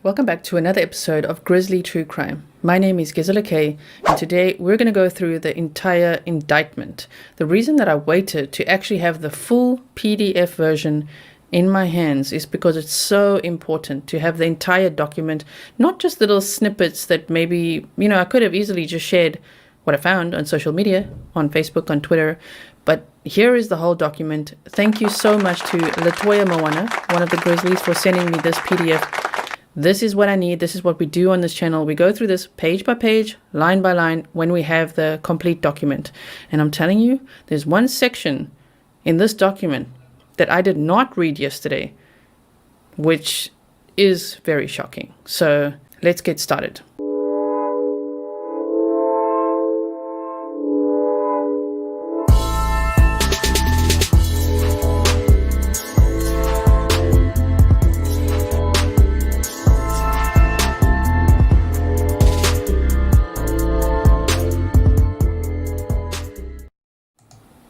Welcome back to another episode of Grizzly True Crime. My name is Grizzly, and today we're going to go through the entire indictment. The reason that I waited to actually have the full PDF version in my hands is because it's so important to have the entire document, not just little snippets that maybe, I could have easily just shared what I found on social media, on Facebook, on Twitter, but here is the whole document. Thank you so much to Latoya Moana, one of the Grizzlies, for sending me this PDF. This is what I need. This is what we do on this channel. We go through this page by page, line by line, when we have the complete document. And I'm telling you, there's one section in this document that I did not read yesterday, which is very shocking. So let's get started.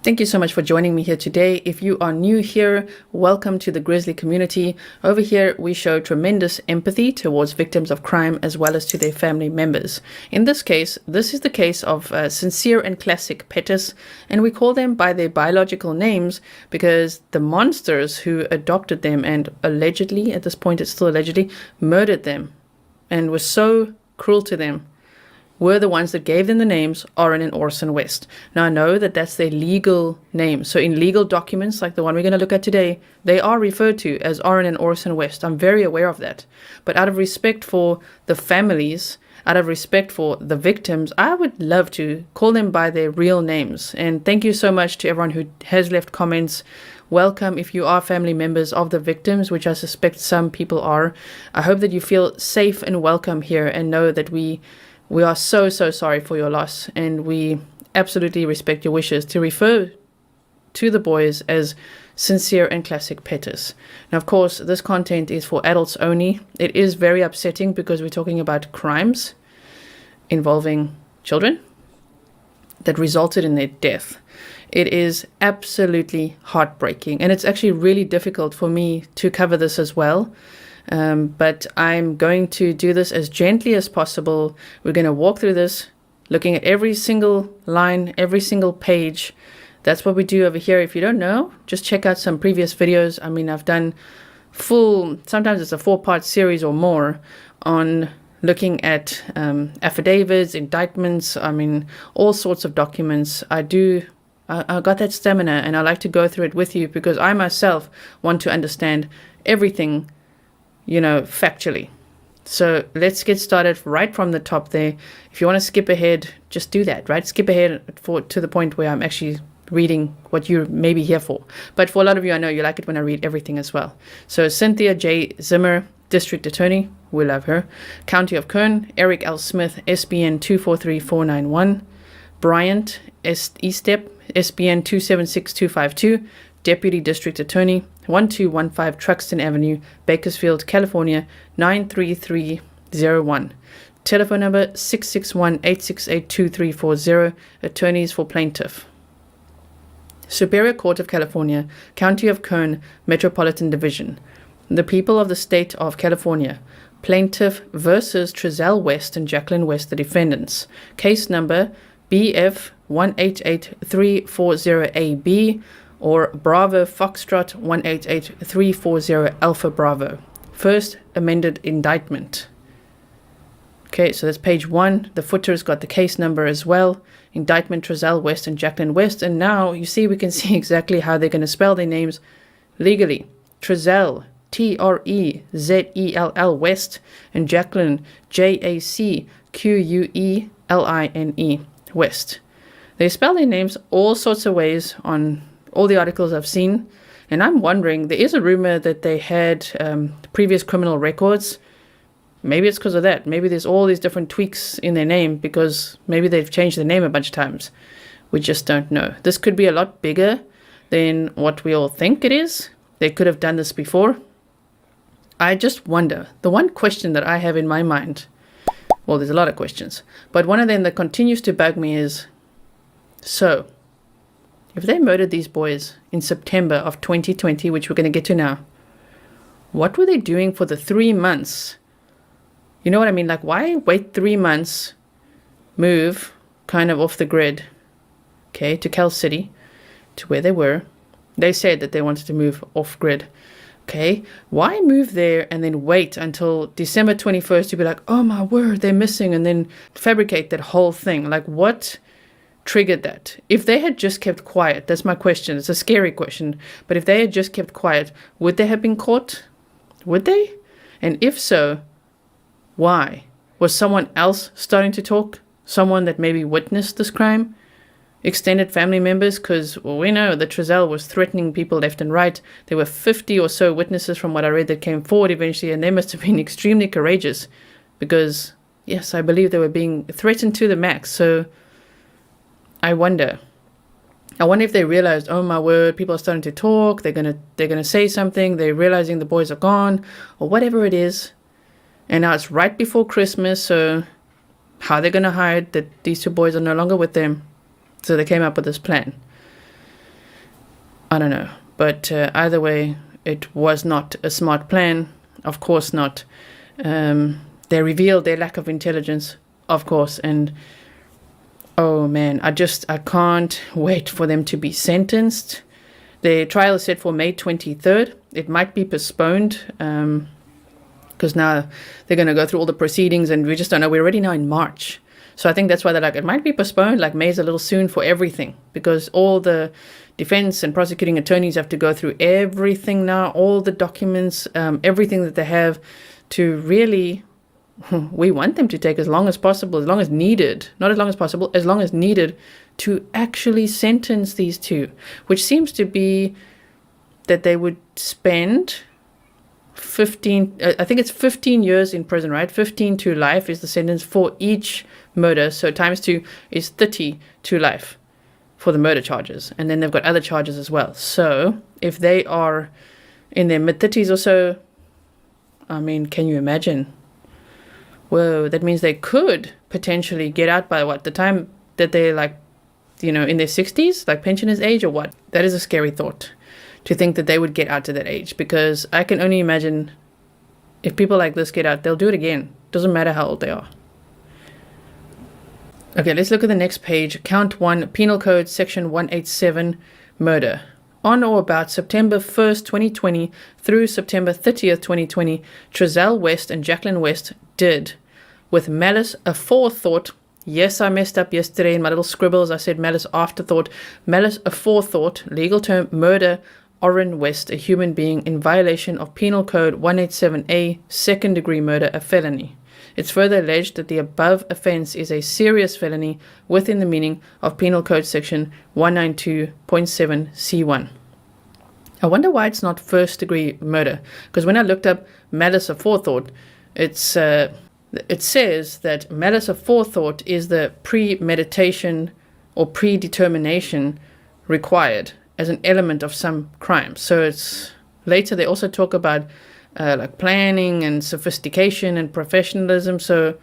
Thank you so much for joining me here today. If you are new here, welcome to the Grizzly community. Over here, we show tremendous empathy towards victims of crime as well as to their family members. In this case, this is the case of Sincere and Classic Pettis, and we call them by their biological names because the monsters who adopted them and allegedly, at this point it's still allegedly, murdered them and were so cruel to them were the ones that gave them the names Orrin and Orson West. Now I know that that's their legal name. So in legal documents like the one we're going to look at today, they are referred to as Orrin and Orson West. I'm very aware of that. But out of respect for the families, out of respect for the victims, I would love to call them by their real names. And thank you so much to everyone who has left comments. Welcome if you are family members of the victims, which I suspect some people are. I hope that you feel safe and welcome here and know that we are so sorry for your loss, and we absolutely respect your wishes to refer to the boys as Sincere and Classic Pettis. Now, of course, this content is for adults only. It is very upsetting because we're talking about crimes involving children that resulted in their death. It is absolutely heartbreaking, and it's actually really difficult for me to cover this as well. But I'm going to do this as gently as possible. We're going to walk through this, looking at every single line, every single page. That's what we do over here. If you don't know, just check out some previous videos. I mean, I've done sometimes it's a 4-part series or more on looking at affidavits, indictments, all sorts of documents. I got that stamina, and I like to go through it with you because I myself want to understand everything factually. So let's get started right from the top there. If you want to skip ahead, just do that, right? Skip ahead to the point where I'm actually reading what you're maybe here for. But for a lot of you, I know you like it when I read everything as well. So Cynthia J. Zimmer, District Attorney, we love her. County of Kern, Eric L. Smith, SBN 243491. Bryant Estep, SBN 276252. Deputy District Attorney, 1215 Truxton Avenue, Bakersfield, California, 93301. Telephone number 661-868-2340. Attorneys for plaintiff. Superior Court of California, County of Kern, Metropolitan Division. The people of the state of California. Plaintiff versus Trezell West and Jacqueline West, the defendants. Case number BF 188340AB. or Bravo Foxtrot 188340 Alpha Bravo. First amended indictment. Okay, so that's page 1. The footer's got the case number as well. Indictment Trezell West and Jacqueline West. And now you see we can see exactly how they're going to spell their names legally. Trezell, Trezell West, and Jacqueline, Jacqueline West. They spell their names all sorts of ways on all the articles I've seen, and I'm wondering, there is a rumor that they had previous criminal records. Maybe it's because of that. Maybe there's all these different tweaks in their name because maybe they've changed their name a bunch of times. We just don't know. This could be a lot bigger than what we all think it is. They could have done this before. I just wonder. The one question that I have in my mind, well, there's a lot of questions, but one of them that continues to bug me is, so if they murdered these boys in September of 2020, which we're going to get to now, what were they doing for the 3 months You know what I mean? Like, why wait 3 months, move kind of off the grid, okay, to Cal City, to where they were. They said that they wanted to move off grid. Okay, why move there and then wait until December 21st to be like, oh my word, they're missing, and then fabricate that whole thing? Like, what triggered that? If they had just kept quiet, that's my question. It's a scary question. But if they had just kept quiet, would they have been caught? Would they? And if so, why? Was someone else starting to talk? Someone that maybe witnessed this crime? Extended family members? Because we know that Trezell was threatening people left and right. There were 50 or so witnesses from what I read that came forward eventually, and they must have been extremely courageous because, yes, I believe they were being threatened to the max. So I wonder if they realized, oh my word, people are starting to talk, they're gonna say something, they're realizing the boys are gone, or whatever it is. And now it's right before Christmas, so how are they gonna hide that these two boys are no longer with them? So they came up with this plan. I don't know. But either way, it was not a smart plan. Of course not. They revealed their lack of intelligence, of course. And, oh man, I can't wait for them to be sentenced. The trial is set for May 23rd. It might be postponed because now they're going to go through all the proceedings and we just don't know. We're already now in March. So I think that's why they're like, it might be postponed, like May's a little soon for everything, because all the defense and prosecuting attorneys have to go through everything now, all the documents, everything that they have to really, we want them to take as long as possible, as long as needed, not as long as possible, as long as needed to actually sentence these two, which seems to be that they would spend 15, I think it's 15 years in prison, right? 15 to life is the sentence for each murder. So times 2 is 30 to life for the murder charges. And then they've got other charges as well. So if they are in their mid-30s or so, I mean, can you imagine? Whoa, that means they could potentially get out by what? The time that they're like, you know, in their 60s, like pensioners age or what? That is a scary thought, to think that they would get out to that age, because I can only imagine if people like this get out, they'll do it again. Doesn't matter how old they are. Okay, let's look at the next page. Count 1, Penal Code Section 187, murder. On or about September 1st, 2020 through September 30th, 2020, Trezell West and Jacqueline West did, with malice aforethought. Yes, I messed up yesterday in my little scribbles. I said malice afterthought. Malice aforethought, legal term, murder Orrin West, a human being, in violation of Penal Code 187A, second degree murder, a felony. It's further alleged that the above offence is a serious felony within the meaning of Penal Code Section 192.7C1. I wonder why it's not first degree murder, because when I looked up malice aforethought, it says that malice aforethought is the premeditation or predetermination required as an element of some crime. So it's later they also talk about like planning and sophistication and professionalism. So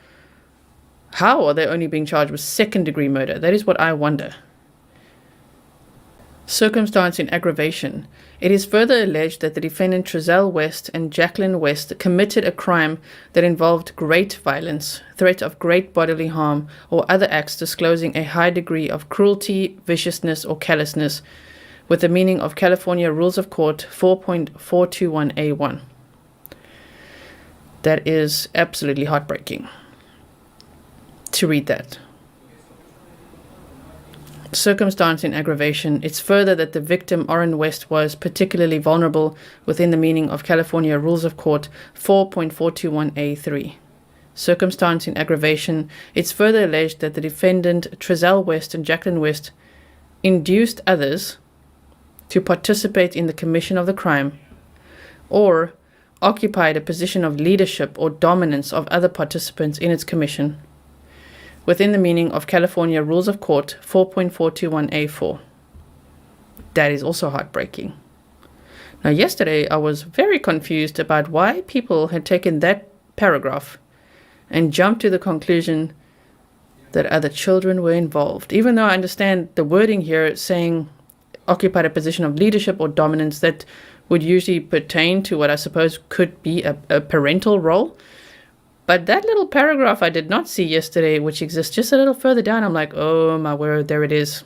how are they only being charged with second degree murder? That is what I wonder. Circumstance in aggravation. It is further alleged that the defendant Trezell West and Jacqueline West committed a crime that involved great violence, threat of great bodily harm, or other acts disclosing a high degree of cruelty, viciousness, or callousness, with the meaning of California Rules of Court 4.421A1. That is absolutely heartbreaking to read that. Circumstance in aggravation. It's further that the victim, Orrin West, was particularly vulnerable within the meaning of California Rules of Court 4.421A3. Circumstance in aggravation. It's further alleged that the defendant, Trezell West and Jacqueline West, induced others to participate in the commission of the crime, or occupied a position of leadership or dominance of other participants in its commission, within the meaning of California Rules of Court 4.421A4. That is also heartbreaking. Now, yesterday I was very confused about why people had taken that paragraph and jumped to the conclusion that other children were involved, even though I understand the wording here saying occupied a position of leadership or dominance. That would usually pertain to what I suppose could be a parental role. But that little paragraph I did not see yesterday, which exists just a little further down, I'm like, oh my word, there it is.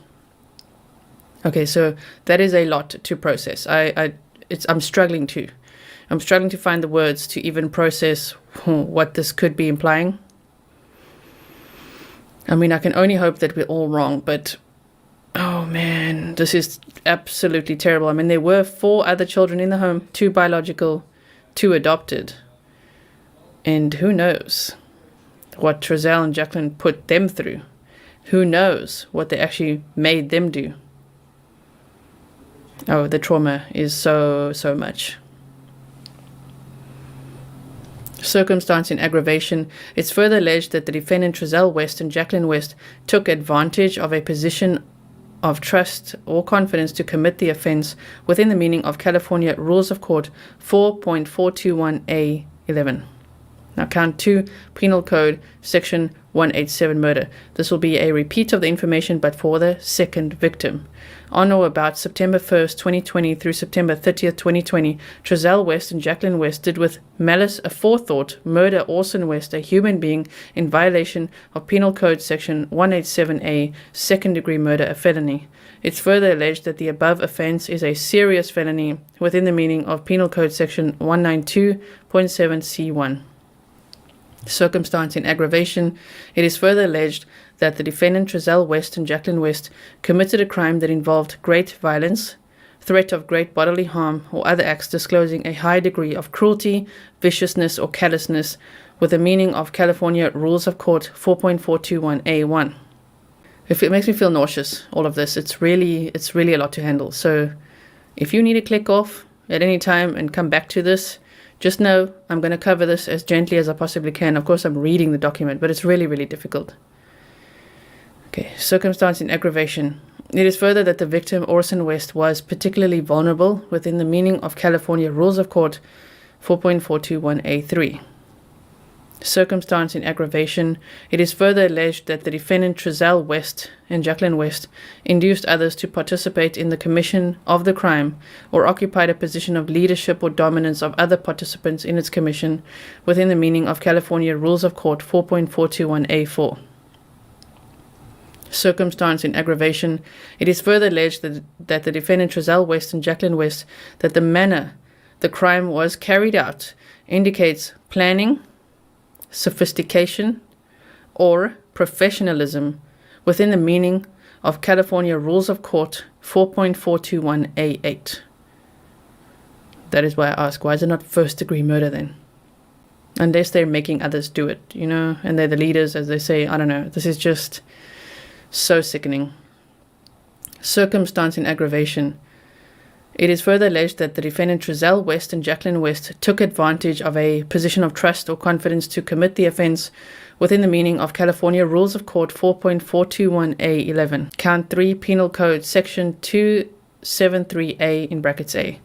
Okay, so that is a lot to process. I'm struggling to find the words to even process what this could be implying. I mean, I can only hope that we're all wrong, but oh man, this is absolutely terrible. I mean, there were 4 other children in the home, 2 biological, 2 adopted. And who knows what Trezell and Jacqueline put them through? Who knows what they actually made them do? Oh, the trauma is so much. Circumstance in aggravation. It's further alleged that the defendant Trezell West and Jacqueline West took advantage of a position of trust or confidence to commit the offense within the meaning of California Rules of Court 4.421A11. Now count 2, Penal Code Section 187, murder. This will be a repeat of the information but for the second victim. On or about September 1st, 2020 through September 30th, 2020, Trezell West and Jacqueline West did with malice aforethought murder Orson West, a human being, in violation of Penal Code Section 187A, second-degree murder, a felony. It's further alleged that the above offense is a serious felony within the meaning of Penal Code Section 192.7C1. Circumstance in aggravation. It is further alleged that the defendant Trezell West and Jacqueline West committed a crime that involved great violence, threat of great bodily harm, or other acts disclosing a high degree of cruelty, viciousness, or callousness with the meaning of California Rules of Court 4.421A1. It makes me feel nauseous, all of this. It's really a lot to handle. So if you need to click off at any time and come back to this, just know I'm going to cover this as gently as I possibly can. Of course, I'm reading the document, but it's really difficult. Okay, circumstance in aggravation. It is further that the victim, Orson West, was particularly vulnerable within the meaning of California Rules of Court 4.421A3. Circumstance in aggravation. It is further alleged that the defendant Trezell West and Jacqueline West induced others to participate in the commission of the crime or occupied a position of leadership or dominance of other participants in its commission within the meaning of California Rules of Court 4.421A4. Circumstance in aggravation. It is further alleged that the defendant Trezell West and Jacqueline West, that the manner the crime was carried out indicates planning, sophistication, or professionalism within the meaning of California Rules of Court 4.421A8. That is why I ask, why is it not first-degree murder then? Unless they're making others do it, and they're the leaders, as they say. I don't know. This is just so sickening. Circumstance in aggravation. It is further alleged that the defendant Trezell West and Jacqueline West took advantage of a position of trust or confidence to commit the offense within the meaning of California Rules of Court 4.421A11. Count 3, Penal Code Section 273A in brackets A.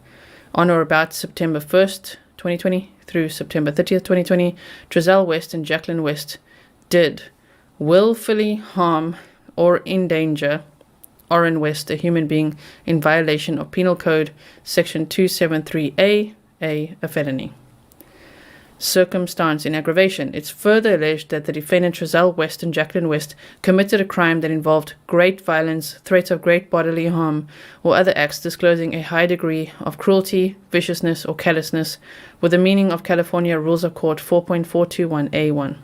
On or about September 1st, 2020 through September 30th, 2020, Trezell West and Jacqueline West did willfully harm or endanger Orrin West, a human being, in violation of Penal Code Section 273A, a felony. Circumstance in aggravation. It's further alleged that the defendant Trezell West and Jacqueline West committed a crime that involved great violence, threat of great bodily harm, or other acts disclosing a high degree of cruelty, viciousness, or callousness, with the meaning of California Rules of Court 4.421A1.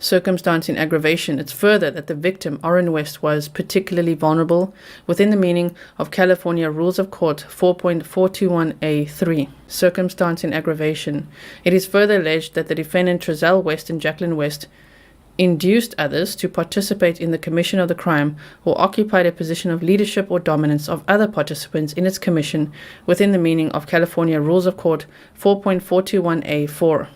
Circumstance in aggravation. It's further that the victim, Orrin West, was particularly vulnerable within the meaning of California Rules of Court 4.421A3. Circumstance in aggravation. It is further alleged that the defendant Trezell West and Jacqueline West induced others to participate in the commission of the crime or occupied a position of leadership or dominance of other participants in its commission within the meaning of California Rules of Court 4.421A4.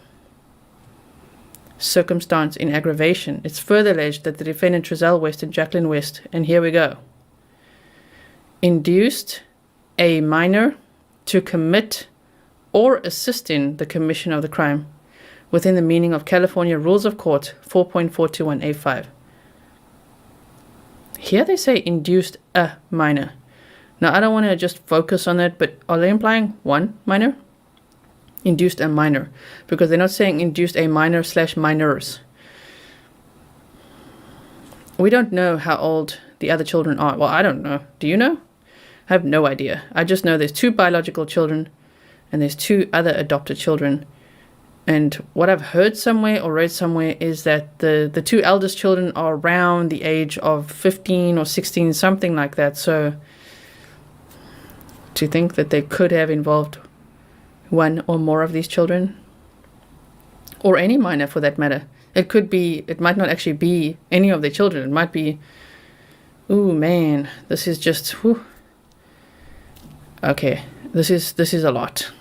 Circumstance in aggravation. It's further alleged that the defendant Trezell West and Jacqueline West, and here we go, induced a minor to commit or assist in the commission of the crime within the meaning of California Rules of Court 4.421A5. Here they say induced a minor. Now I don't want to just focus on that, but are they implying one minor? induced a minor, because they're not saying induced a minor / minors. We don't know how old the other children are. Well, I don't know. Do you know? I have no idea. I just know there's 2 biological children and there's 2 other adopted children. And what I've heard somewhere or read somewhere is that the 2 eldest children are around the age of 15 or 16, something like that. So to think that they could have involved one or more of these children, or any minor for that matter. It might not actually be any of their children. It might be, ooh, man, this is just, whew. Okay, this is a lot.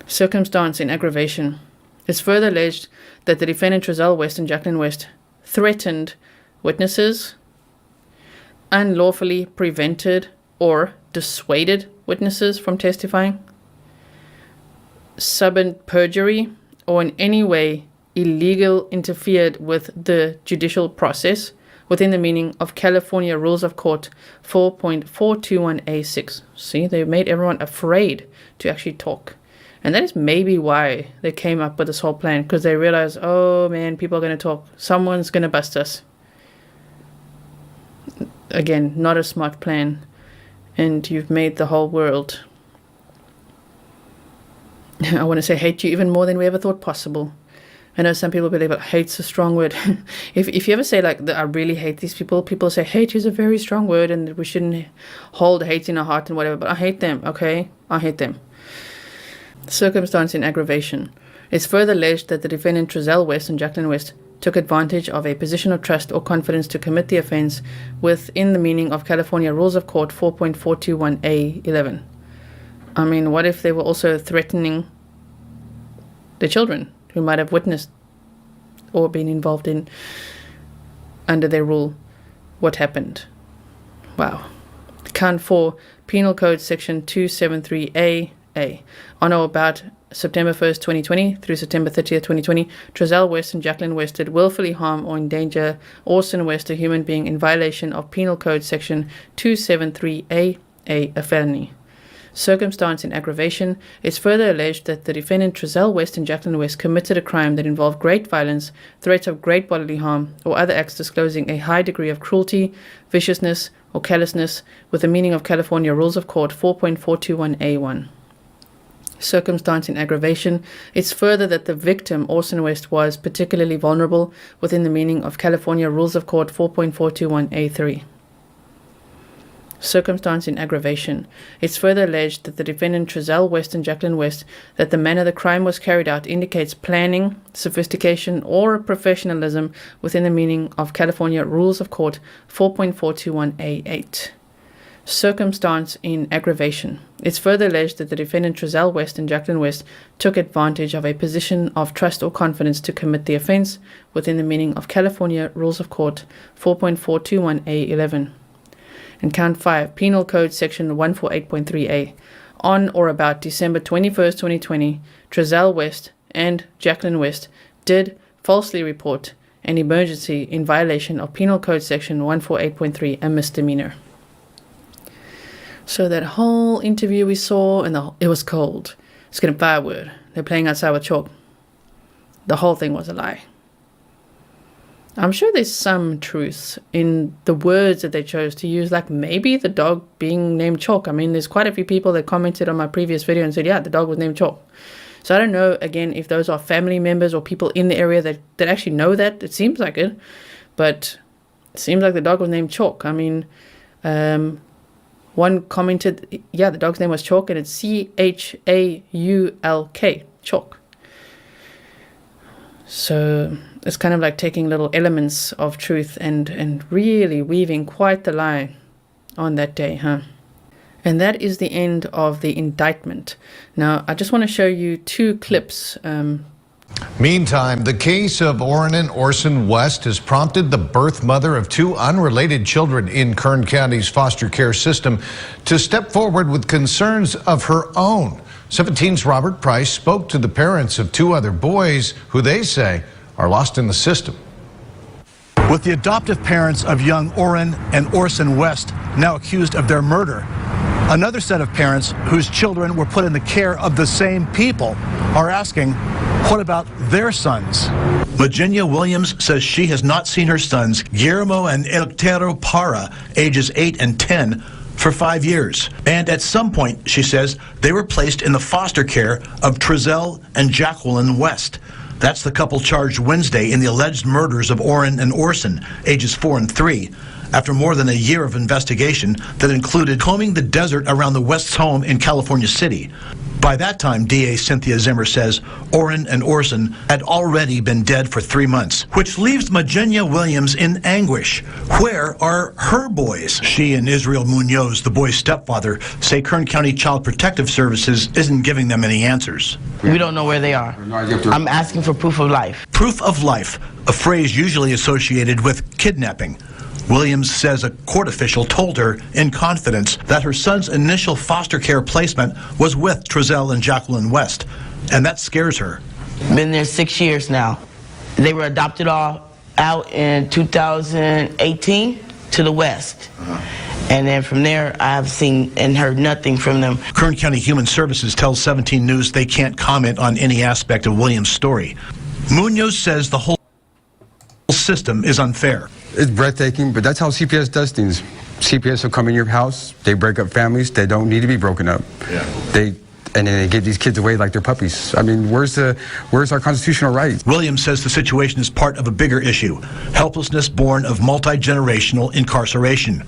Circumstance in aggravation. It's further alleged that the defendant Trezell West and Jacqueline West threatened witnesses, unlawfully prevented or dissuaded witnesses from testifying, suborned perjury, or in any way illegal interfered with the judicial process within the meaning of California Rules of Court 4.421A6. See, they made everyone afraid to actually talk. And that is maybe why they came up with this whole plan, because they realized, oh man, people are going to talk. Someone's going to bust us. Again, not a smart plan. And you've made the whole world, I want to say, hate you even more than we ever thought possible. I know some people believe that hate's a strong word. If you ever say like, I really hate these people, people say hate is a very strong word and we shouldn't hold hate in our heart and whatever. But I hate them, okay? I hate them. Circumstance in aggravation. It's further alleged that the defendant Trezell West and Jacqueline West took advantage of a position of trust or confidence to commit the offense within the meaning of California Rules of Court 4.421A11. I mean, what if they were also threatening the children who might have witnessed or been involved in, under their rule, what happened? Wow. Count 4, Penal Code Section 273A. On or about September 1st, 2020 through September 30th, 2020, Trezell West and Jacqueline West did willfully harm or endanger Orson West, a human being, in violation of Penal Code Section 273A, a felony. Circumstance in aggravation. It's further alleged that the defendant Trezell West and Jacqueline West committed a crime that involved great violence, threats of great bodily harm, or other acts disclosing a high degree of cruelty, viciousness, or callousness with the meaning of California Rules of Court 4.421A1. Circumstance in aggravation. It's further that the victim, Orson West, was particularly vulnerable within the meaning of California Rules of Court 4.421A3. Circumstance in aggravation. It's further alleged that the defendant Trezell West and Jacqueline West, that the manner the crime was carried out indicates planning, sophistication, or professionalism within the meaning of California Rules of Court 4.421A8. Circumstance in aggravation. It's further alleged that the defendant Trezell West and Jacqueline West took advantage of a position of trust or confidence to commit the offense within the meaning of California Rules of Court 4.421A11. And count 5, Penal Code Section 148.3A. On or about December 21st, 2020, Trezell West and Jacqueline West did falsely report an emergency in violation of Penal Code Section 148.3, a misdemeanor. So that whole interview we saw, and it was cold. It's getting firewood. They're playing outside with chalk. The whole thing was a lie. I'm sure there's some truth in the words that they chose to use, like maybe the dog being named Chalk. I mean, there's quite a few people that commented on my previous video and said, yeah, the dog was named Chalk. So I don't know, again, if those are family members or people in the area that actually know that. It seems like it, but it seems like the dog was named Chalk. I mean, one commented, yeah, the dog's name was Chalk, and it's CHAULK, Chalk. So it's kind of like taking little elements of truth and really weaving quite the lie on that day, huh? And that is the end of the indictment. Now, I just want to show you two clips. Meantime, the case of Orrin Orson West has prompted the birth mother of two unrelated children in Kern County's foster care system to step forward with concerns of her own. 17's Robert Price spoke to the parents of two other boys who they say are lost in the system. With the adoptive parents of young Orrin and Orson West now accused of their murder, Another set of parents whose children were put in the care of the same people are asking, what about their sons? Virginia Williams says she has not seen her sons, Guillermo and Eleuterio Parra, ages 8 and 10, for 5 years. And at some point, she says, they were placed in the foster care of Trezell and Jacqueline West. That's the couple charged Wednesday in the alleged murders of Orrin and Orson, ages 4 and 3, after more than a year of investigation that included combing the desert around the West's home in California City. By that time, DA Cynthia Zimmer says Orrin and Orson had already been dead for 3 months, which leaves Virginia Williams in anguish. Where are her boys? She and Israel Munoz, the boy's stepfather, say Kern County Child Protective Services isn't giving them any answers. We don't know where they are. I'm asking for proof of life. Proof of life, a phrase usually associated with kidnapping. Williams says a court official told her in confidence that her son's initial foster care placement was with Trezell and Jacqueline West, and that scares her. Been there 6 years now. They were adopted all out in 2018 to the West. And then from there, I've seen and heard nothing from them. Kern County Human Services tells 17 News they can't comment on any aspect of Williams' story. Munoz says the whole system is unfair. It's breathtaking, but that's how CPS does things. CPS will come in your house, they break up families, they don't need to be broken up. Yeah. And then they give these kids away like they're puppies. I mean, where's our constitutional rights? Williams says the situation is part of a bigger issue, helplessness born of multi-generational incarceration.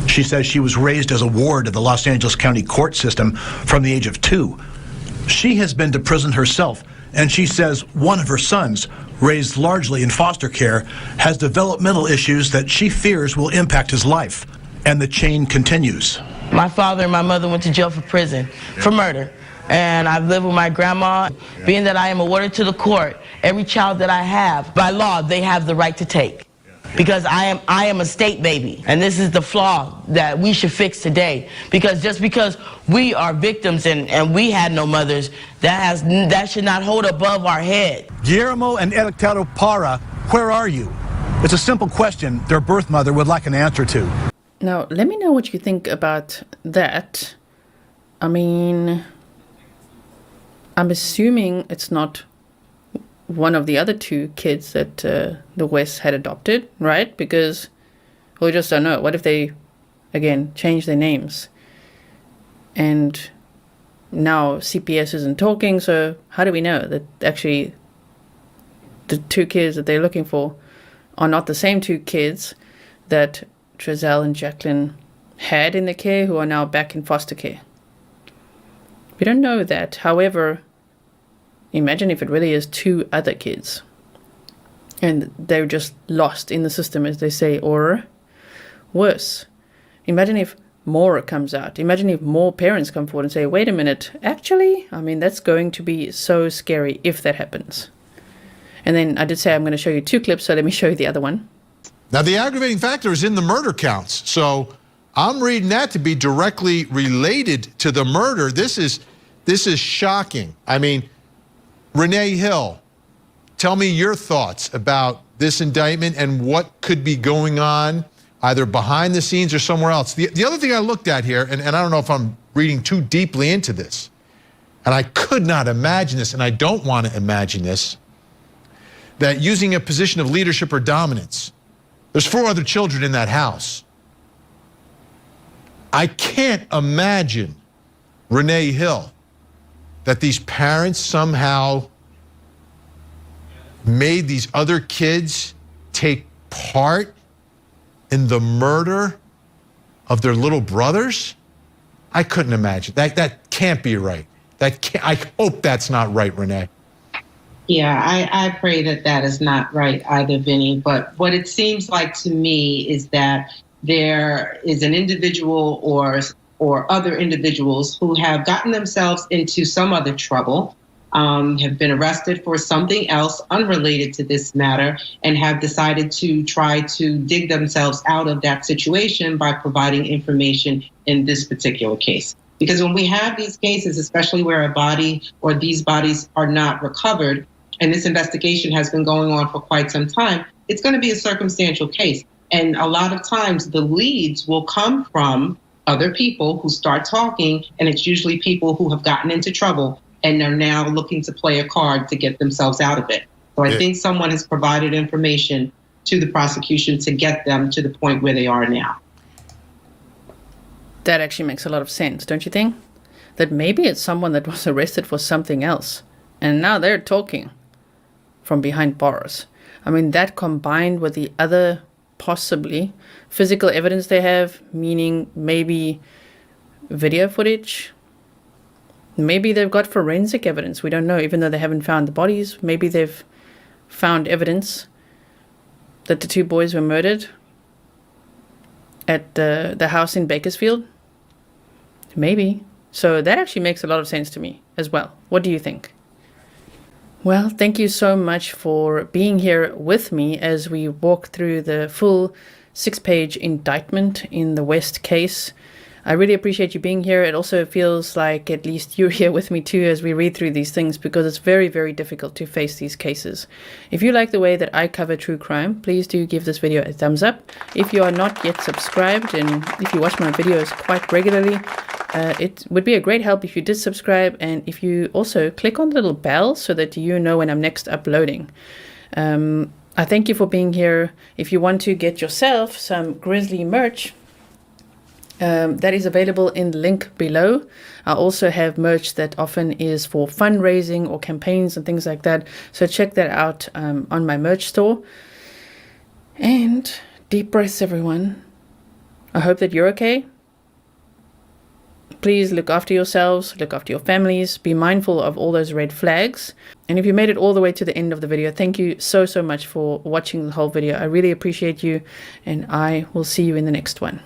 She says she was raised as a ward of the Los Angeles County court system from the age of 2. She has been to prison herself, and she says one of her sons, raised largely in foster care, has developmental issues that she fears will impact his life. And the chain continues. My father and my mother went to jail for murder. And I've lived with my grandma. Being that I am awarded to the court, every child that I have, by law, they have the right to take. Because I am a state baby, and this is the flaw that we should fix today. Because just because we are victims and we had no mothers, that should not hold above our head. Guillermo and Eleuterio Parra, where are you? It's a simple question their birth mother would like an answer to. Now, let me know what you think about that. I mean, I'm assuming it's not one of the other 2 kids that the West had adopted, right? Because we just don't know. What if they, again, change their names? And now CPS isn't talking, so how do we know that actually the 2 kids that they're looking for are not the same 2 kids that Trezell and Jacqueline had in the care who are now back in foster care? We don't know that. However, imagine if it really is 2 other kids and they're just lost in the system, as they say, or worse. Imagine if more comes out. Imagine if more parents come forward and say, wait a minute, actually, I mean, that's going to be so scary if that happens. And then I did say I'm going to show you 2 clips, so let me show you the other one. Now, the aggravating factor is in the murder counts. So I'm reading that to be directly related to the murder. This is shocking. I mean, Renee Hill, tell me your thoughts about this indictment and what could be going on either behind the scenes or somewhere else. The other thing I looked at here, and I don't know if I'm reading too deeply into this, and I could not imagine this, and I don't want to imagine this, that using a position of leadership or dominance, there's 4 other children in that house. I can't imagine, Renee Hill, that these parents somehow made these other kids take part in the murder of their little brothers. I couldn't imagine. That can't be right. I hope that's not right, Renee. Yeah, I pray that is not right either, Vinny. But what it seems like to me is that there is an individual or other individuals who have gotten themselves into some other trouble, have been arrested for something else unrelated to this matter, and have decided to try to dig themselves out of that situation by providing information in this particular case. Because when we have these cases, especially where a body or these bodies are not recovered, and this investigation has been going on for quite some time, it's going to be a circumstantial case. And a lot of times the leads will come from other people who start talking, and it's usually people who have gotten into trouble and are now looking to play a card to get themselves out of it. So I think someone has provided information to the prosecution to get them to the point where they are now. That actually makes a lot of sense, don't you think? That maybe it's someone that was arrested for something else, and now they're talking from behind bars. I mean, that combined with the other possibly physical evidence they have, meaning maybe video footage, maybe they've got forensic evidence, we don't know, even though they haven't found the bodies. Maybe they've found evidence that the two boys were murdered at the house in Bakersfield. Maybe. So that actually makes a lot of sense to me as well. What do you think? Well, thank you so much for being here with me as we walk through the full 6-page indictment in the West case. I really appreciate you being here. It also feels like at least you're here with me too as we read through these things, because it's very, very difficult to face these cases. If you like the way that I cover true crime, please do give this video a thumbs up. If you are not yet subscribed, and if you watch my videos quite regularly, it would be a great help if you did subscribe, and if you also click on the little bell so that you know when I'm next uploading. I thank you for being here. If you want to get yourself some Grizzly merch, that is available in the link below. I also have merch that often is for fundraising or campaigns and things like that. So check that out on my merch store. And deep breaths, everyone. I hope that you're okay. Please look after yourselves, look after your families, be mindful of all those red flags. And if you made it all the way to the end of the video, thank you so much for watching the whole video. I really appreciate you, and I will see you in the next one.